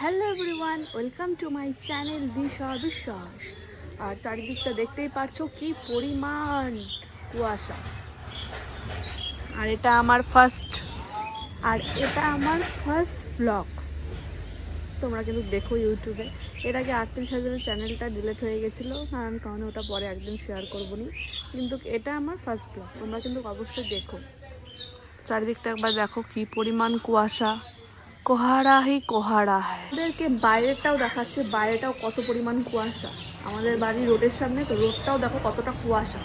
Hello everyone, welcome to my channel Disha Biswas. আর চারিদিকটা দেখতেই পারছো কি পরিমাণ কুয়াশা। আর এটা আমার ফার্স্ট ব্লগ। তোমরা কিন্তু দেখো ইউটিউবে। এর আগে 38,000 চ্যানেলটা ডিলিট হয়ে গেছিলো, নানান কারণে ওটা পরে একদিন শেয়ার করবো নি। কিন্তু এটা আমার ফার্স্ট ব্লগ, তোমরা কিন্তু অবশ্যই দেখো। চারিদিকটা একবার দেখো কি পরিমাণ কুয়াশা, কোহারা ওদেরকে বাইরেটাও দেখাচ্ছে, বাইরেটাও কত পরিমাণ কুয়াশা। আমাদের বাড়ি রোডের সামনে, তো রোডটাও দেখো কতটা কুয়াশা।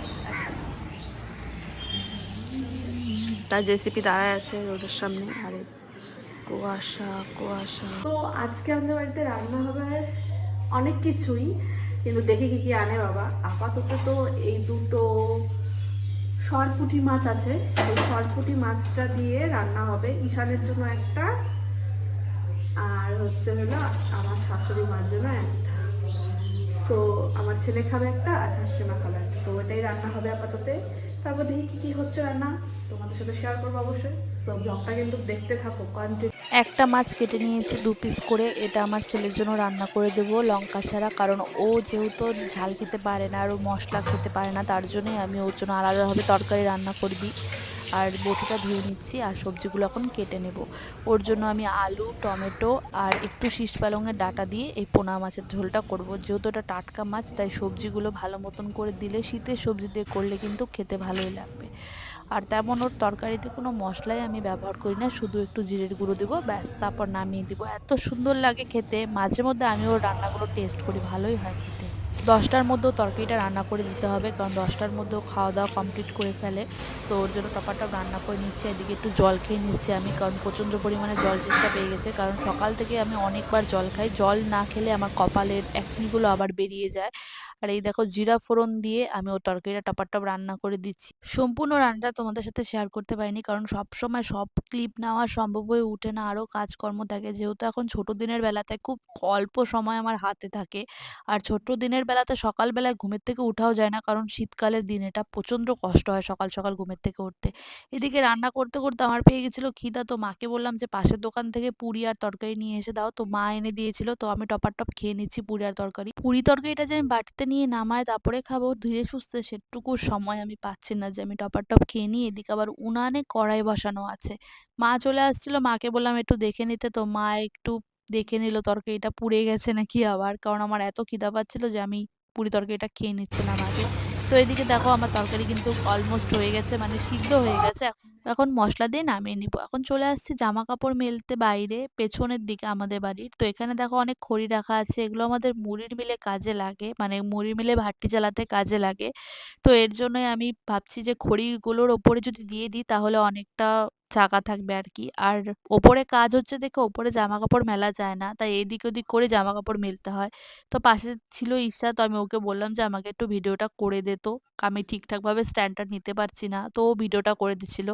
তার জেসিপি দাঁড়ায় আছে রোডের সামনে, আরে কুয়াশা। তো আজকে আমাদের বাড়িতে রান্না হবে অনেক কিছুই, কিন্তু দেখি কি কি আনে বাবা। আপাতত তো এই দুটো সরপুঁটি মাছ আছে, ওই সরপুঁটি মাছটা দিয়ে রান্না হবে। ঈশানের জন্য একটা, আর হচ্ছে হলো আমার শাশুড়ি মার জন্য একটা। তো আমার ছেলে খাবে একটা আর শাশুড়ি মা খাবে একটা, তো ওটাই রান্না হবে আপাতত। তারপর দেখি কি কি হচ্ছে রান্না, তোমাদের সাথে শেয়ার করবো অবশ্যই। তো ব্লগটা কিন্তু দেখতে থাকো কন্টিনিউ। একটা মাছ কেটে নিয়েছি 2 পিস করে। এটা আমার ছেলের জন্য রান্না করে দেবো লঙ্কা ছাড়া, কারণ ও যেহেতু ঝাল খেতে পারে না আর ও মশলা খেতে পারে না, তার জন্যই আমি ওর জন্য আলাদাভাবে তরকারি রান্না করে দিই। আর বটিটা ধুয়ে নিচ্ছি আর সবজিগুলো এখন কেটে নেব। ওর জন্য আমি আলু, টমেটো আর একটু শীষ পালংয়ের ডাঁটা দিয়ে এই পোনা মাছের ঝোলটা করব। যেহেতু এটা টাটকা মাছ, তাই সবজিগুলো ভালো মতন করে দিলে, শীতের সবজি দিয়ে করলে কিন্তু খেতে ভালোই লাগবে। আর তেমন ওর তরকারিতে কোনো মশলাই আমি ব্যবহার করি না, শুধু একটু জিরের গুঁড়ো দেবো, ব্যাস, তারপর নামিয়ে দিব। এত সুন্দর লাগে খেতে। মাঝে মধ্যে আমি ওর রান্নাগুলো টেস্ট করি, ভালোই হয় খেতে। 10টার মধ্যেও তরকারিটা রান্না করে দিতে হবে, কারণ 10টার মধ্যেও খাওয়া দাওয়া কমপ্লিট করে ফেলে। তো ওর জন্য টপাটপ রান্না করে নিচ্ছে। এদিকে একটু জল খেয়ে নিচ্ছি আমি, কারণ প্রচণ্ড পরিমাণে জল তেষ্টা পেয়ে গেছে। কারণ সকাল থেকে আমি অনেকবার জল খাই, জল না খেলে আমার কপালের একনিগুলো আবার বেরিয়ে যায়। আর এই দেখো জিরা ফোড়ন দিয়ে আমি ওর তরকারিটা টপাটপ রান্না করে দিচ্ছি। সম্পূর্ণ রান্নাটা তোমাদের সাথে শেয়ার করতে পারিনি, কারণ সব সময় সব ক্লিপ নেওয়া সম্ভব হয়ে ওঠে না, আরও কাজকর্ম থাকে। যেহেতু এখন ছোট দিনের বেলাতে খুব অল্প সময় আমার হাতে থাকে, আর ছোট দিনের বেলাতে সকালবেলায় ঘুমের থেকে উঠাও যায় না, কারণ শীতকালের দিন এটা প্রচণ্ড কষ্ট হয় সকাল সকাল ঘুমের থেকে উঠতে। এদিকে রান্না করতে করতে আমার পেয়ে গেছিলো খিদা, তো মাকে বললাম যে পাশের দোকান থেকে পুরি আর তরকারি নিয়ে এসে দাও, তো মা এনে দিয়েছিল। তো আমি টপাটপ খেয়ে নিচ্ছি পুরি আর তরকারি। পুরি তরকারিটা যে আমি বাটিতে নিয়ে নামায় তারপরে খাবো ধীরে সুস্থে, সেটুকু সময় আমি পাচ্ছি না যে আমি টপাটপ খেয়ে নিই। এদিকে আবার উনানে কড়াই বসানো আছে। মা চলে আসছিল, মাকে বললাম একটু দেখে নিতে, তো মা একটু দেখে নিল তরকারিটা পুড়ে গেছে নাকি আবার, কারণ আমার এত খিদা পাচ্ছিল যে আমি পুরি তরকারিটা খেয়ে নিচ্ছিলাম আগে। তো এদিকে দেখো আমার তরকারি কিন্তু অলমোস্ট হয়ে গেছে, মানে সিদ্ধ হয়ে গেছে। এখন মশলা দিয়ে নামিয়ে নিব। এখন চলে আসছি জামা কাপড় মেলতে বাইরে, পেছনের দিকে আমাদের বাড়ির। তো এখানে দেখো অনেক খড়ি রাখা আছে, এগুলো আমাদের মুড়ির মিলে কাজে লাগে, মানে মুড়ির মিলে ভাট্টি চালাতে কাজে লাগে। তো এর জন্যই আমি ভাবছি যে খড়িগুলোর ওপরে যদি দিয়ে দিই তাহলে অনেকটা চাকা থাকবে আর কি। আর ওপরে কাজ হচ্ছে দেখে ওপরে জামা কাপড় মেলা যায় না, তাই এদিক ওদিক করে জামা কাপড় মেলতে হয়। তো পাশে ছিল ঈশা, তো আমি ওকে বললাম যে আমাকে একটু ভিডিওটা করে দে, তো আমি ঠিকঠাকভাবে স্ট্যান্ডটা নিতে পারছি না, তো ও ভিডিওটা করে দিচ্ছিল।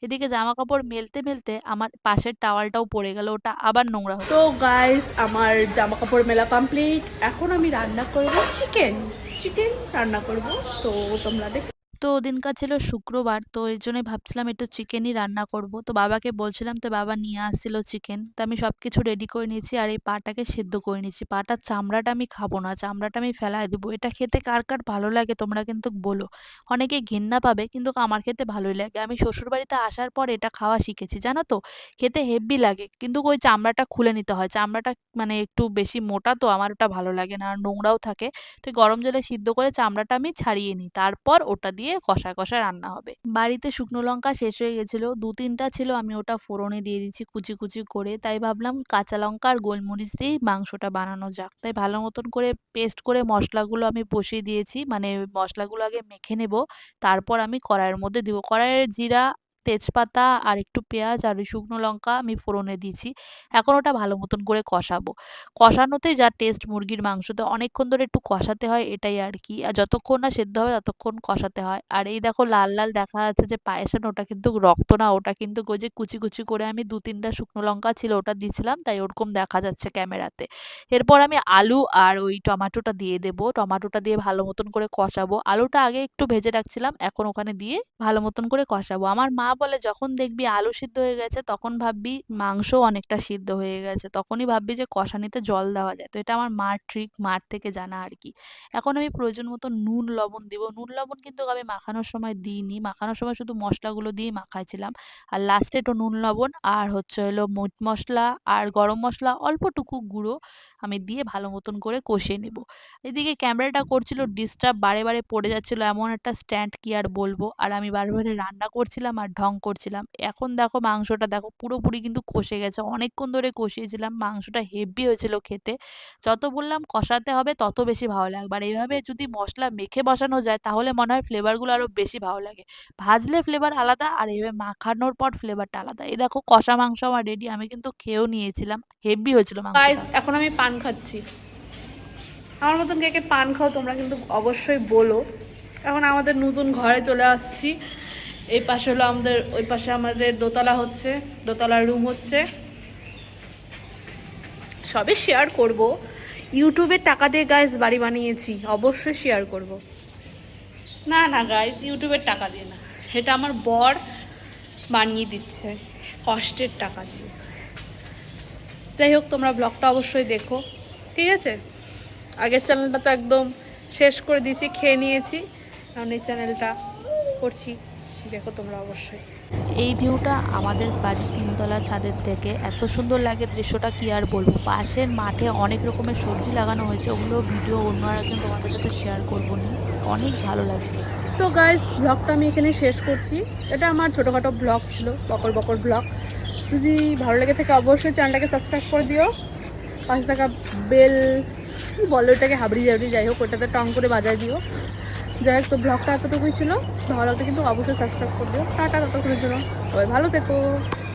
এদিকে জামা কাপড় মেলতে মেলতে আমার পাশের টাওয়ালটাও পড়ে গেল, ওটা আবার নোংরা হচ্ছে। তো গাইস, আমার জামা কাপড় মেলা কমপ্লিট। এখন আমি রান্না করব চিকেন। চিকেন রান্না করব, তো তোমরা দেখ। তো ওদিনকার ছিল শুক্রবার, তো এর জন্যই ভাবছিলাম একটু চিকেনই রান্না করব। তো বাবাকে বলছিলাম, তো বাবা নিয়ে আসছিল চিকেন, তো আমি সব কিছু রেডি করে নিয়েছি। আর এই পাটাকে সেদ্ধ করে নিয়েছি। পাটার চামড়াটা আমি খাবো না, চামড়াটা আমি ফেলায় দেবো। এটা খেতে কার কার ভালো লাগে তোমরা কিন্তু বলো। অনেকে ঘেন্না পাবে, কিন্তু আমার খেতে ভালোই লাগে। আমি শ্বশুরবাড়িতে আসার পর এটা খাওয়া শিখেছি, জানো তো। খেতে হেব্বি লাগে, কিন্তু ওই চামড়াটা খুলে নিতে হয়। চামড়াটা মানে একটু বেশি মোটা, তো আমার ওটা ভালো লাগে না, আর নোংরাও থাকে। তো গরম জলে সিদ্ধ করে চামড়াটা আমি ছাড়িয়ে নিই, তারপর ওটা দিয়ে কষায় কষায় রান্না হবে। বাড়িতে শুকনো লঙ্কা শেষ হয়ে গেছিল, 2-3টা ছিল, আমি ওটা ফোড়নে দিয়ে দিচ্ছি কুচি কুচি করে। তাই ভাবলাম কাঁচা লঙ্কা আর গোলমরিচ দিয়েই মাংসটা বানানো যাক। তাই ভালো মতন করে পেস্ট করে মশলাগুলো আমি বসিয়ে দিয়েছি, মানে মশলাগুলো আগে মেখে নেব, তারপর আমি কড়াইয়ের মধ্যে দিব। কড়াইয়ের জিরা, তেজপাতা আর একটু পেঁয়াজ আর শুকনো লঙ্কা আমি ফোড়নে দিয়েছি। এখন ওটা ভালো মতন করে কষাবো। কষানোতেই যা টেস্ট মুরগির মাংসতে, অনেকক্ষণ ধরে একটু কষাতে হয়, এটাই আর কি। আর যতক্ষণ না সেদ্ধ হবে ততক্ষণ কষাতে হয়। আর এই দেখো লাল লাল দেখা যাচ্ছে যে পায়েসের, ওটা কিন্তু রক্ত না, ওটা কিন্তু ওই যে কুচি কুচি করে আমি 2-3টা শুকনো লঙ্কা ছিল ওটা দিয়েছিলাম, তাই ওরকম দেখা যাচ্ছে ক্যামেরাতে। এরপর আমি আলু আর ওই টমেটোটা দিয়ে দেবো। টমেটোটা দিয়ে ভালো মতন করে কষাবো। আলুটা আগে একটু ভেজে রাখছিলাম, এখন ওখানে দিয়ে ভালো মতন করে কষাবো। আমার মা বলে যখন দেখবি আলু সিদ্ধ হয়ে গেছে তখন ভাববি মাংসও অনেকটা সিদ্ধ হয়ে গেছে, তখনই ভাববি যে কষানিতে জল দেওয়া যায়। তো এটা আমার মার ট্রিক, মার থেকে জানা আর কি। এখন আমি প্রয়োজন মতো নুন লবণ দিব। নুন লবণ কিন্তু আমি মাখানোর সময় দিইনি, মাখানোর সময় শুধু মশলাগুলো দিয়ে মাখাইছিলাম। আর লাস্টে একটু নুন লবণ আর হচ্ছে হলো মিট মশলা আর গরম মশলা অল্পটুকু গুঁড়ো আমি দিয়ে ভালো মতন করে কষিয়ে নেব। এদিকে ক্যামেরাটা করছিল ডিস্টার্ব, বারে বারে পড়ে যাচ্ছিল, এমন একটা স্ট্যান্ড কি আর বলবো। আর আমি বারে বারে রান্না করছিলাম আর ঢং করছিলাম। এখন দেখো মাংসটা দেখো পুরোপুরি কিন্তু কষে গেছে, অনেকক্ষণ ধরে কষিয়েছিলাম, মাংসটা হেভি হয়েছিল খেতে। যত বললাম কষাতে হবে তত বেশি ভালো লাগবে। আর এইভাবে যদি মশলা মেখে বসানো যায় তাহলে মনে হয় ফ্লেভারগুলো আরও বেশি ভালো লাগে। ভাজলে ফ্লেভার আলাদা আর এইভাবে মাখানোর পর ফ্লেভারটা আলাদা। এই দেখো কষা মাংস আমার রেডি, আমি কিন্তু খেয়েও নিয়েছিলাম, হেভি হয়েছিল গাইস মাংসটা। এখন আমি পান খাচ্ছি। আমার মতন কে কে পান খাও তোমরা কিন্তু অবশ্যই বলো। এখন আমাদের নতুন ঘরে চলে আসছি। এই পাশে হলো আমাদের, ওই পাশে আমাদের দোতলা হচ্ছে, দোতলার রুম হচ্ছে। সবে শেয়ার করব, ইউটিউবের টাকা দিয়ে গাইস বাড়ি বানিয়েছি, অবশ্যই শেয়ার করব। না না গাইস, ইউটিউবের টাকা দিয়ে না, এটা আমার বর বানিয়ে দিচ্ছে কষ্টের টাকা দিয়ে। যাই হোক, তোমরা ব্লগটা অবশ্যই দেখো, ঠিক আছে? আগের চ্যানেলটা তো একদম শেষ করে দিয়েছি, খেয়ে নিয়েছি, কারণ এই চ্যানেলটা করছি, দেখো তোমরা অবশ্যই। এই ভিউটা আমাদের বাড়ির তিনতলা ছাদের থেকে এত সুন্দর লাগে, দৃশ্যটা কি আর বলবো। পাশের মাঠে অনেক রকমের সবজি লাগানো হয়েছে, ওগুলো ভিডিও অন্য আর একদিন তোমাদের সাথে শেয়ার করবো নি, অনেক ভালো লাগে। তো গাইস, ব্লগটা আমি এখানে শেষ করছি। এটা আমার ছোটোখাটো ব্লগ ছিল, বকর বকর ব্লগ। যদি ভালো লেগে থাকে অবশ্যই চ্যানেলটাকে সাবস্ক্রাইব করে দিও। পাশে থাকা বেল কি বলো ওটাকে, হাবড়ি জাবড়ি যাই হোক, ওটাতে টং করে বাজায় দিও। যাই হোক, তো ব্লগটা এতটুকুই ছিল। ভালো লাগলে কিন্তু অবশ্যই সাবস্ক্রাইব করে দিও। টাটা, ততক্ষণের জন্য সবাই ভালো থেকো।